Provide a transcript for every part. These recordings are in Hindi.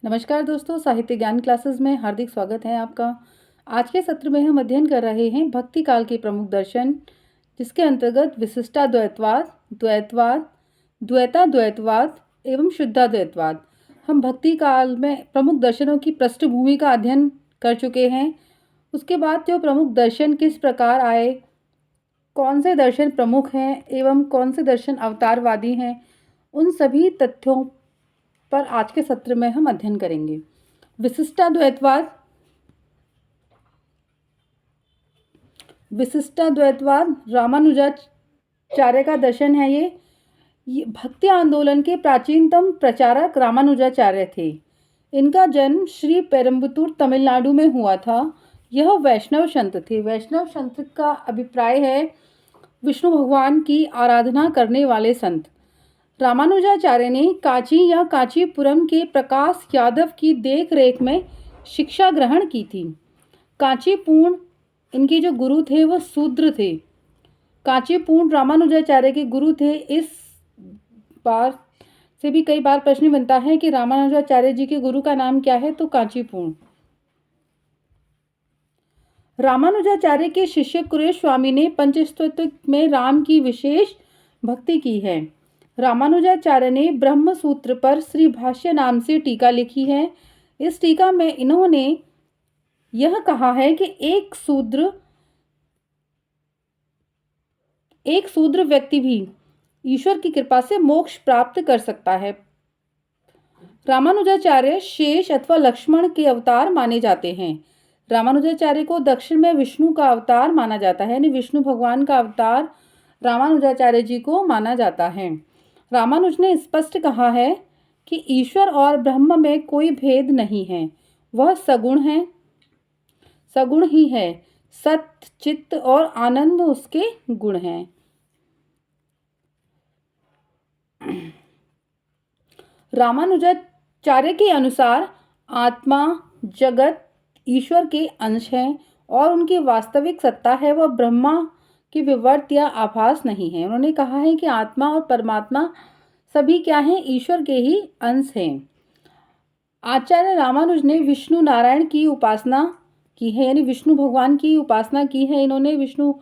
नमस्कार दोस्तों, साहित्य ज्ञान क्लासेस में हार्दिक स्वागत है आपका। आज के सत्र में हम अध्ययन कर रहे हैं भक्ति काल के प्रमुख दर्शन, जिसके अंतर्गत विशिष्टाद्वैतवाद, द्वैतवाद, द्वैताद्वैतवाद एवं शुद्धाद्वैतवाद। हम भक्ति काल में प्रमुख दर्शनों की पृष्ठभूमि का अध्ययन कर चुके हैं। उसके बाद जो प्रमुख दर्शन किस प्रकार आए, कौन से दर्शन प्रमुख हैं एवं कौन से दर्शन अवतारवादी हैं, उन सभी तथ्यों पर आज के सत्र में हम अध्ययन करेंगे। विशिष्टाद्वैतवाद रामानुजाचार्य का दर्शन है। ये भक्ति आंदोलन के प्राचीनतम प्रचारक रामानुजाचार्य थे। इनका जन्म श्री पेरम्बतूर तमिलनाडु में हुआ था। यह वैष्णव संत थे। वैष्णव संत का अभिप्राय है विष्णु भगवान की आराधना करने वाले संत। रामानुजाचार्य ने कांची या कांचीपुरम के प्रकाश यादव की देखरेख में शिक्षा ग्रहण की थी। कांचीपुरम इनके जो गुरु थे वह शूद्र थे। कांचीपुरम रामानुजाचार्य के गुरु थे। इस बार से भी कई बार प्रश्न बनता है कि रामानुजाचार्य जी के गुरु का नाम क्या है, तो कांचीपुरम। रामानुजाचार्य के शिष्य कुरेश स्वामी ने पंचस्तुति में राम की विशेष भक्ति की है। रामानुजाचार्य ने ब्रह्म सूत्र पर श्री भाष्य नाम से टीका लिखी है। इस टीका में इन्होंने यह कहा है कि एक शूद्र व्यक्ति भी ईश्वर की कृपा से मोक्ष प्राप्त कर सकता है। रामानुजाचार्य शेष अथवा लक्ष्मण के अवतार माने जाते हैं। रामानुजाचार्य को दक्षिण में विष्णु का अवतार माना जाता है, यानी विष्णु भगवान का अवतार रामानुजाचार्य जी को माना जाता है। रामानुज ने स्पष्ट कहा है कि ईश्वर और ब्रह्म में कोई भेद नहीं है, वह सगुण ही है। सत्य, चित्त और आनंद उसके गुण हैं। रामानुजाचार्य के अनुसार आत्मा, जगत ईश्वर के अंश हैं और उनकी वास्तविक सत्ता है वह ब्रह्मा की विवर्त या आभास नहीं है। उन्होंने कहा है कि आत्मा और परमात्मा सभी क्या हैं, ईश्वर के ही अंश हैं। आचार्य रामानुज ने विष्णु नारायण की उपासना की है, यानी विष्णु भगवान की उपासना की है। इन्होंने विष्णु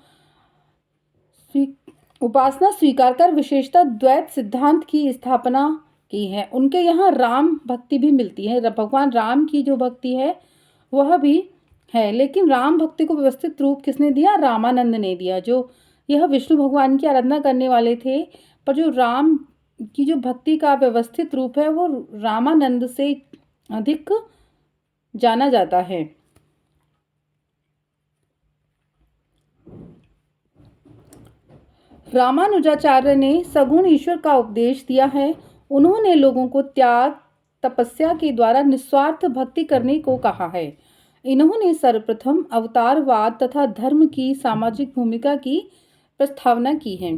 उपासना स्वीकार कर विशेषता द्वैत सिद्धांत की स्थापना की है। उनके यहाँ राम भक्ति भी मिलती है। भगवान राम की जो भक्ति है वह भी है, लेकिन राम भक्ति को व्यवस्थित रूप किसने दिया? रामानंद ने दिया। जो यह विष्णु भगवान की आराधना करने वाले थे, पर जो राम की जो भक्ति का व्यवस्थित रूप है वो रामानंद से अधिक जाना जाता है। रामानुजाचार्य ने सगुण ईश्वर का उपदेश दिया है। उन्होंने लोगों को त्याग, तपस्या के द्वारा निस्वार्थ भक्ति करने को कहा है। इन्होंने सर्वप्रथम अवतारवाद तथा धर्म की सामाजिक भूमिका की प्रस्तावना की है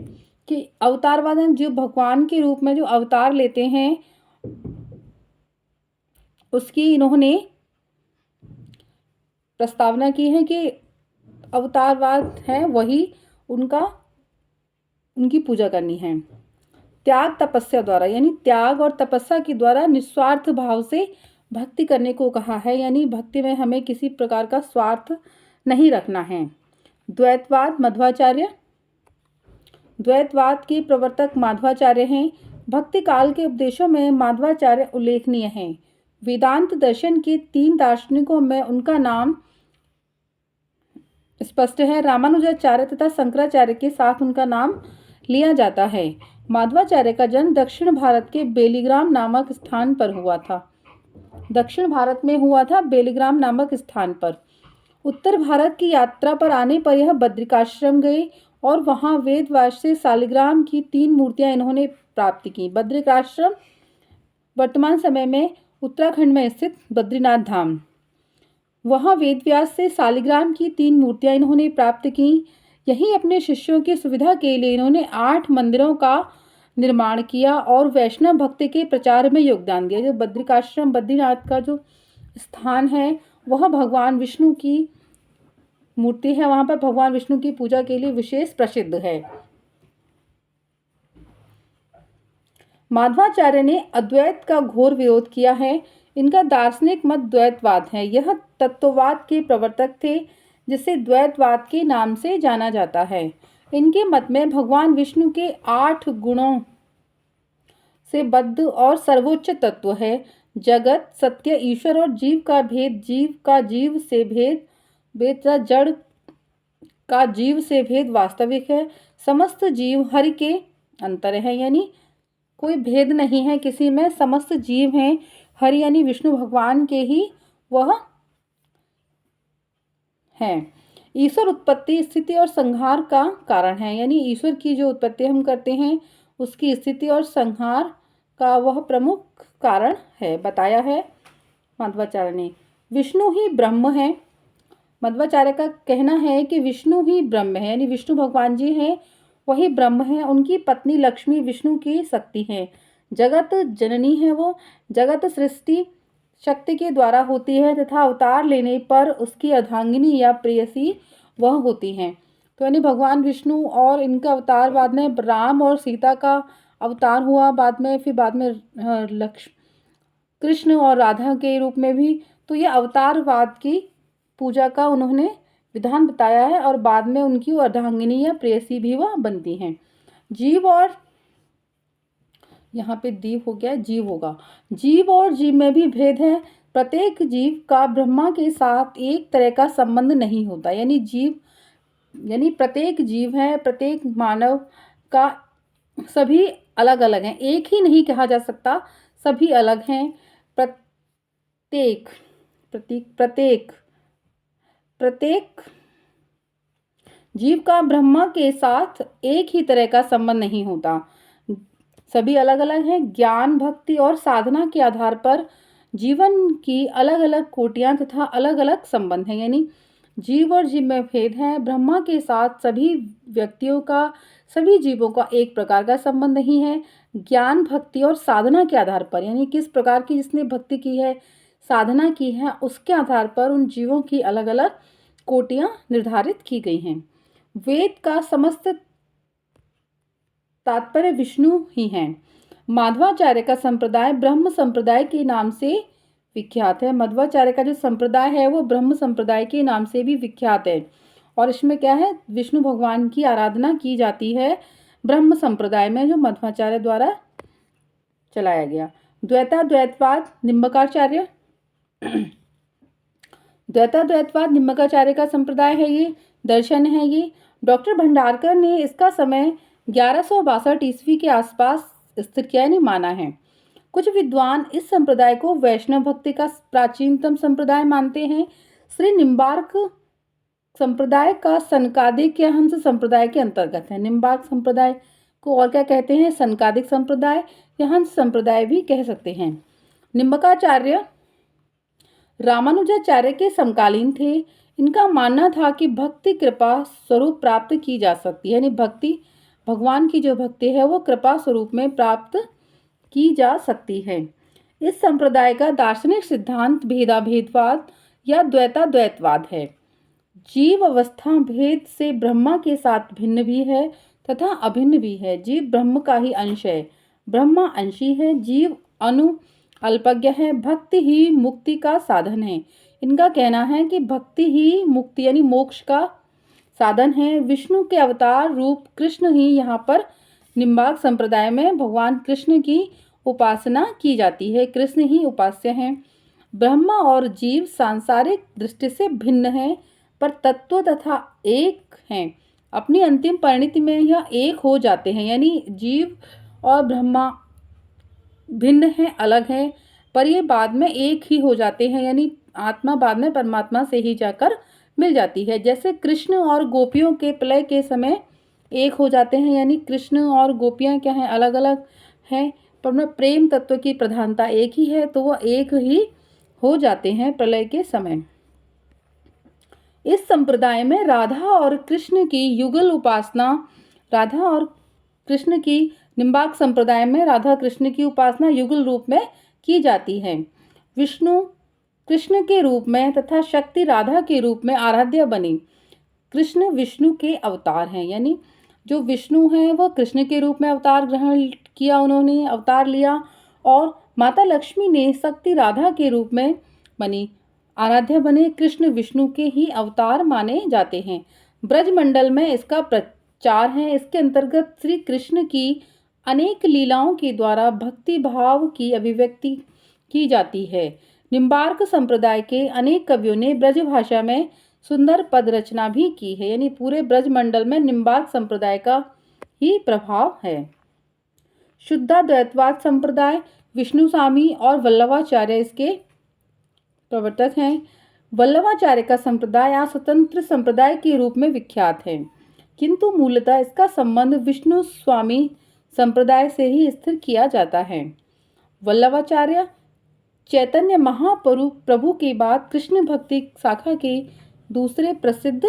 कि अवतारवाद जो भगवान के रूप में जो अवतार लेते हैं उसकी इन्होंने प्रस्तावना की है कि अवतारवाद है वही उनकी पूजा करनी है। त्याग तपस्या द्वारा, यानी त्याग और तपस्या के द्वारा निस्वार्थ भाव से भक्ति करने को कहा है, यानी भक्ति में हमें किसी प्रकार का स्वार्थ नहीं रखना है। द्वैतवाद मध्वाचार्य, द्वैतवाद के प्रवर्तक माधवाचार्य हैं। भक्ति काल के उपदेशों में माधवाचार्य उल्लेखनीय हैं। वेदांत दर्शन के 3 दार्शनिकों में उनका नाम स्पष्ट है। रामानुजाचार्य तथा शंकराचार्य के साथ उनका नाम लिया जाता है। माधवाचार्य का जन्म दक्षिण भारत के बेलीग्राम नामक स्थान पर हुआ था। दक्षिण भारत में हुआ था, बेलीग्राम नामक स्थान पर। उत्तर भारत की यात्रा पर आने पर यह बद्रिकाश्रम गए और वहां वेदव्यास से शालिग्राम की 3 मूर्तियां इन्होंने प्राप्त की। बद्रिकाश्रम वर्तमान समय में उत्तराखंड में स्थित बद्रीनाथ धाम, वहां वेदव्यास से शालिग्राम की 3 मूर्तियां इन्होंने प्राप्त की। यही अपने शिष्यों की सुविधा के लिए इन्होंने 8 मंदिरों का निर्माण किया और वैष्णव भक्ति के प्रचार में योगदान दिया। जो बद्रिकाश्रम, बद्रीनाथ का जो स्थान है वह भगवान विष्णु की मूर्ति है, वहां पर भगवान विष्णु की पूजा के लिए विशेष प्रसिद्ध है। माधवाचार्य ने अद्वैत का घोर विरोध किया है। इनका दार्शनिक मत द्वैतवाद है। यह तत्ववाद के प्रवर्तक थे, जिसे द्वैतवाद के नाम से जाना जाता है। इनके मत में भगवान विष्णु के 8 गुणों से बद्ध और सर्वोच्च तत्व है। जगत, सत्य, ईश्वर और जीव का भेद, जीव का जीव से भेद, तथा जड़ का जीव से भेद वास्तविक है। समस्त जीव हरि के अंतर है, यानी कोई भेद नहीं है किसी में। समस्त जीव हैं हरि यानी विष्णु भगवान के ही वह हैं। ईश्वर उत्पत्ति, स्थिति और संहार का कारण है, यानी ईश्वर की जो उत्पत्ति हम करते हैं उसकी स्थिति और संहार का वह प्रमुख कारण है, बताया है मध्वाचार्य ने। विष्णु ही ब्रह्म है। मध्वाचार्य का कहना है कि विष्णु ही ब्रह्म है, यानी विष्णु भगवान जी हैं वही ब्रह्म है। उनकी पत्नी लक्ष्मी विष्णु की शक्ति है। जगत जननी है, वो जगत सृष्टि शक्ति के द्वारा होती है तथा अवतार लेने पर उसकी अर्धांगिनी या प्रेयसी वह होती हैं। तो यानी भगवान विष्णु और इनका अवतार, बाद में राम और सीता का अवतार हुआ, बाद में लक्ष्मण, कृष्ण और राधा के रूप में भी। तो ये अवतारवाद की पूजा का उन्होंने विधान बताया है और बाद में उनकी अर्धांगिनी या प्रेयसी भी वह बनती हैं। जीव और यहाँ पे दीव हो गया, जीव होगा। जीव और जीव में भी भेद है। प्रत्येक जीव का ब्रह्मा के साथ एक तरह का संबंध नहीं होता, यानी जीव यानी प्रत्येक जीव है, प्रत्येक मानव का सभी अलग अलग हैं, एक ही नहीं कहा जा सकता, सभी अलग हैं। प्रत्येक प्रत्येक प्रत्येक जीव का ब्रह्मा के साथ एक ही तरह का संबंध नहीं होता, सभी अलग अलग हैं। ज्ञान, भक्ति और साधना के आधार पर जीवन की अलग अलग कोटियां तथा अलग अलग संबंध हैं, यानी जीव और जीव में भेद है। ब्रह्मा के साथ सभी व्यक्तियों का, सभी जीवों का एक प्रकार का संबंध नहीं है। ज्ञान, भक्ति और साधना के आधार पर, यानी किस प्रकार की जिसने भक्ति की है, साधना की है, उसके आधार पर उन जीवों की अलग अलग कोटियां निर्धारित की गई हैं। वेद का समस्त तात्पर्य विष्णु ही हैं। माध्वाचार्य का संप्रदाय ब्रह्म संप्रदाय के नाम से विख्यात है। मध्वाचार्य का जो संप्रदाय है वो ब्रह्म संप्रदाय के नाम से भी विख्यात है, और इसमें क्या है, विष्णु भगवान की आराधना की जाती है ब्रह्म संप्रदाय में, जो मध्वाचार्य द्वारा चलाया गया। द्वैतवाद निम्बकाचार्य द्वैतवाद निम्बकाचार्य का संप्रदाय है, ये दर्शन है। ये डॉक्टर भंडारकर ने इसका समय 1162 ईस्वी के आसपास स्थिर किया, यानी माना है। कुछ विद्वान इस संप्रदाय को वैष्णव भक्ति का प्राचीनतम संप्रदाय मानते हैं। श्री निम्बार्क संप्रदाय का सनकादिक या हंस संप्रदाय के अंतर्गत है। निम्बार्क संप्रदाय को और क्या कहते हैं, सनकादिक संप्रदाय या हंस संप्रदाय भी कह सकते हैं। निम्बकाचार्य रामानुजाचार्य के समकालीन थे। इनका मानना था कि भक्ति कृपा स्वरूप प्राप्त की जा सकती है, यानी भक्ति, भगवान की जो भक्ति है वो कृपा स्वरूप में प्राप्त की जा सकती है। इस संप्रदाय का दार्शनिक सिद्धांत भेदाभेदवाद या द्वैतवाद है। जीव अवस्था भेद से ब्रह्मा के साथ भिन्न भी है तथा अभिन्न भी है। जीव ब्रह्म का ही अंश है, ब्रह्मा अंशी है, जीव अल्पज्ञ है। भक्ति ही मुक्ति का साधन है। इनका कहना है कि भक्ति ही मुक्ति यानी मोक्ष का साधन है। विष्णु के अवतार रूप कृष्ण ही यहाँ पर निम्बार्क संप्रदाय में भगवान कृष्ण की उपासना की जाती है, कृष्ण ही उपास्य हैं। ब्रह्मा और जीव सांसारिक दृष्टि से भिन्न हैं, पर तत्व तथा एक हैं। अपनी अंतिम परिणति में यह एक हो जाते हैं, यानी जीव और ब्रह्मा भिन्न हैं, अलग हैं, पर ये बाद में एक ही हो जाते हैं, यानी आत्मा बाद में परमात्मा से ही जाकर मिल जाती है। जैसे कृष्ण और गोपियों के प्रलय के समय एक हो जाते हैं, यानी कृष्ण और गोपियाँ क्या हैं, अलग अलग हैं, पर प्रेम तत्व की प्रधानता एक ही है, तो वह एक ही हो जाते हैं प्रलय के समय। इस संप्रदाय में राधा और कृष्ण की युगल उपासना, राधा और कृष्ण की निम्बार्क संप्रदाय में राधा कृष्ण की उपासना युगल रूप में की जाती है। विष्णु कृष्ण के रूप में तथा शक्ति राधा के रूप में आराध्य बनी। कृष्ण विष्णु के अवतार हैं, यानी जो विष्णु हैं वो कृष्ण के रूप में अवतार ग्रहण किया, उन्होंने अवतार लिया, और माता लक्ष्मी ने शक्ति राधा के रूप में बनी, आराध्य बने कृष्ण विष्णु के ही अवतार माने जाते हैं। ब्रजमंडल में इसका प्रचार है। इसके अंतर्गत श्री कृष्ण की अनेक लीलाओं के द्वारा भक्ति भाव की अभिव्यक्ति की जाती है। निम्बार्क संप्रदाय के अनेक कवियों ने ब्रज भाषा में सुंदर पद रचना भी की है। यानी पूरे ब्रजमंडल में निम्बार्क संप्रदाय का ही प्रभाव है। शुद्धाद्वैतवाद संप्रदाय, विष्णु स्वामी और वल्लभाचार्य इसके प्रवर्तक हैं। वल्लभाचार्य का संप्रदाय आज स्वतंत्र संप्रदाय के रूप में विख्यात है, किंतु मूलतः इसका संबंध विष्णु स्वामी संप्रदाय से ही स्थिर किया जाता है। वल्लभाचार्य चैतन्य महाप्रभु के बाद कृष्ण भक्ति शाखा के दूसरे प्रसिद्ध,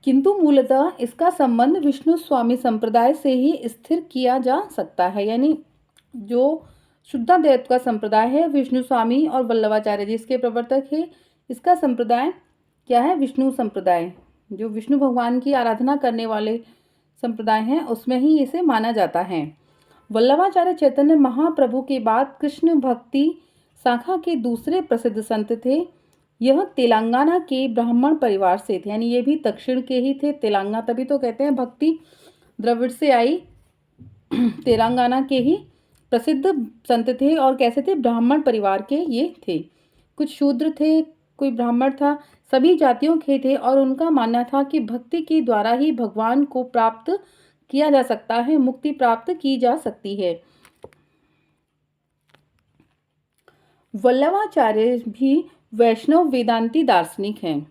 किंतु मूलतः इसका संबंध विष्णु स्वामी संप्रदाय से ही स्थिर किया जा सकता है। यानी जो शुद्धाद्वैत का संप्रदाय है, विष्णु स्वामी और वल्लभाचार्य जी इसके प्रवर्तक है। इसका संप्रदाय क्या है? विष्णु संप्रदाय, जो विष्णु भगवान की आराधना करने वाले संप्रदाय हैं, उसमें ही इसे माना जाता है। वल्लभाचार्य चैतन्य महाप्रभु के बाद कृष्ण भक्ति शाखा के दूसरे प्रसिद्ध संत थे। यह तेलंगाना के ब्राह्मण परिवार से थे, यानी ये भी दक्षिण के ही थे। तेलंगाना, तभी तो कहते हैं भक्ति द्रविड़ से आई, तेलंगाना के ही प्रसिद्ध संत थे। और कैसे थे? ब्राह्मण परिवार के ये थे। कुछ शूद्र थे, कोई ब्राह्मण था, सभी जातियों के थे और उनका मानना था कि भक्ति के द्वारा ही भगवान को प्राप्त किया जा सकता है, मुक्ति प्राप्त की जा सकती है। वल्लभाचार्य भी वैष्णव वेदांती दार्शनिक हैं।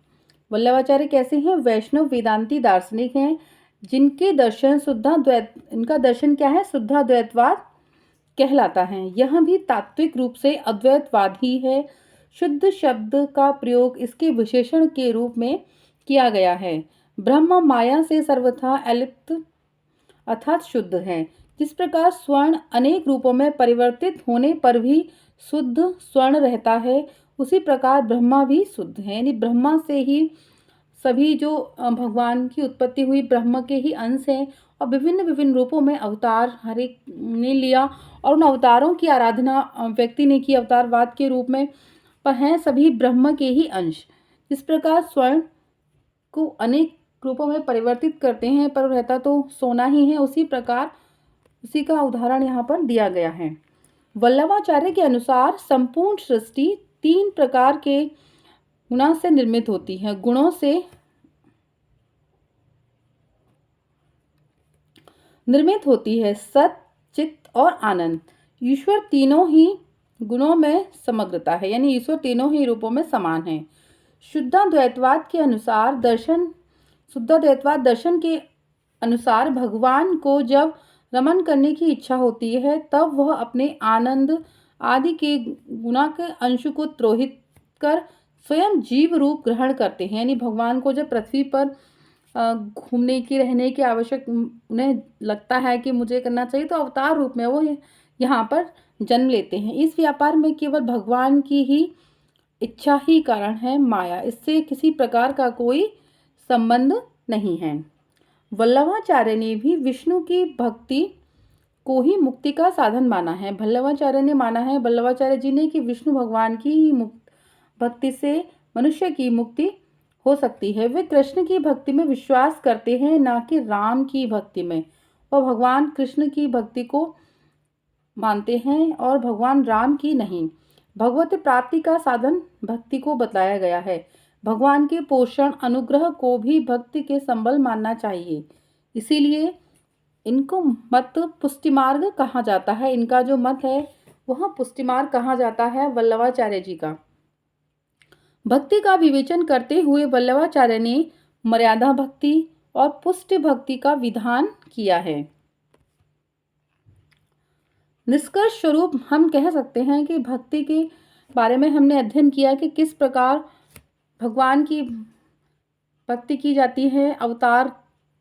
वल्लभाचार्य कैसे हैं? वैष्णव वेदांती दार्शनिक हैं, जिनके दर्शन शुद्धाद्वैत, इनका दर्शन क्या है? शुद्धाद्वैतवाद कहलाता है। यह भी तात्विक रूप से अद्वैतवाद ही है। शुद्ध शब्द का प्रयोग इसके विशेषण के रूप में किया गया है। ब्रह्म माया से सर्वथा अलिप्त अर्थात शुद्ध है। जिस प्रकार स्वर्ण अनेक रूपों में परिवर्तित होने पर भी शुद्ध स्वर्ण रहता है, उसी प्रकार ब्रह्मा भी शुद्ध है। यानी ब्रह्मा से ही सभी जो भगवान की उत्पत्ति हुई, ब्रह्म के ही अंश हैं और विभिन्न विभिन्न रूपों में अवतार हर एक ने लिया और उन अवतारों की आराधना व्यक्ति ने की अवतारवाद के रूप में, पर हैं सभी ब्रह्म के ही अंश। जिस प्रकार स्वर्ण को अनेक रूपों में परिवर्तित करते हैं पर रहता तो सोना ही है, उसी प्रकार उसी का उदाहरण यहाँ पर दिया गया है। वल्लभाचार्य के अनुसार संपूर्ण सृष्टि 3 प्रकार के गुणों से निर्मित होती है। गुणों से निर्मित होती है सत, चित्त और आनंद। ईश्वर तीनों ही गुणों में समग्रता है, यानी ईश्वर तीनों ही रूपों में समान है। शुद्धाद्वैतवाद के अनुसार शुद्धाद्वैतवाद दर्शन के अनुसार भगवान को जब रमन करने की इच्छा होती है, तब वह अपने आनंद आदि के गुणा के अंश को त्रोहित कर स्वयं जीव रूप ग्रहण करते हैं। यानी भगवान को जब पृथ्वी पर घूमने की, रहने की आवश्यक उन्हें लगता है कि मुझे करना चाहिए, तो अवतार रूप में वो यहाँ पर जन्म लेते हैं। इस व्यापार में केवल भगवान की ही इच्छा ही कारण है, माया इससे किसी प्रकार का कोई संबंध नहीं है। वल्लभाचार्य ने भी विष्णु की भक्ति को ही मुक्ति का साधन माना है। वल्लभाचार्य जी ने कि विष्णु भगवान की ही भक्ति से मनुष्य की मुक्ति हो सकती है। वे कृष्ण की भक्ति में विश्वास करते हैं, ना कि राम की भक्ति में। वह भगवान कृष्ण की भक्ति को मानते हैं और भगवान राम की नहीं। भगवत प्राप्ति का साधन भक्ति को बताया गया है। भगवान के पोषण अनुग्रह को भी भक्ति के संबल मानना चाहिए। इसीलिए इनको मत पुष्टि मार्ग कहा जाता है। इनका जो मत है वह पुष्टि मार्ग कहा जाता है वल्लभाचार्य जी का। भक्ति का विवेचन करते हुए वल्लभाचार्य ने मर्यादा भक्ति और पुष्टि भक्ति का विधान किया है। निष्कर्ष स्वरूप हम कह सकते हैं कि भक्ति के बारे में हमने अध्ययन किया कि किस प्रकार भगवान की भक्ति की जाती है, अवतार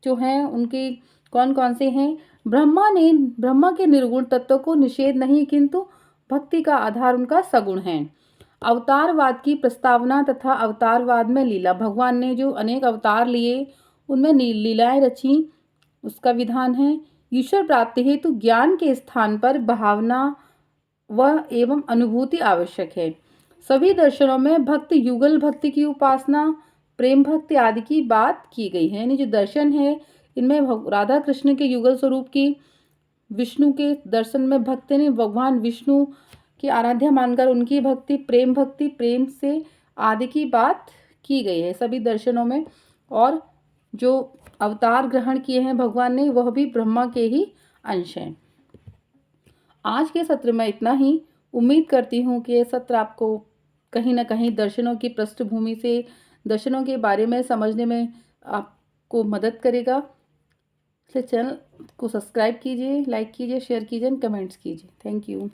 जो हैं उनके कौन कौन से हैं। ब्रह्मा के निर्गुण तत्व को निषेध नहीं, किंतु भक्ति का आधार उनका सगुण है। अवतारवाद की प्रस्तावना तथा अवतारवाद में लीला, भगवान ने जो अनेक अवतार लिए उनमें लीलाएं रची, उसका विधान है। ईश्वर प्राप्ति हेतु ज्ञान के स्थान पर भावना व एवं अनुभूति आवश्यक है। सभी दर्शनों में भक्ति युगल भक्ति की उपासना, प्रेम भक्ति आदि की बात की गई है। यानी जो दर्शन है इनमें राधा कृष्ण के युगल स्वरूप की, विष्णु के दर्शन में भक्ति ने भगवान विष्णु की आराध्या मानकर उनकी भक्ति, प्रेम से आदि की बात की गई है सभी दर्शनों में। और जो अवतार ग्रहण किए हैं भगवान ने वह भी ब्रह्मा के ही अंश हैं। आज के सत्र में इतना ही। उम्मीद करती हूँ कि ये सत्र आपको कहीं ना कहीं दर्शनों की पृष्ठभूमि से, दर्शनों के बारे में समझने में आपको मदद करेगा। इसलिए चैनल को सब्सक्राइब कीजिए, लाइक कीजिए, शेयर कीजिए, कमेंट्स कीजिए। Thank you.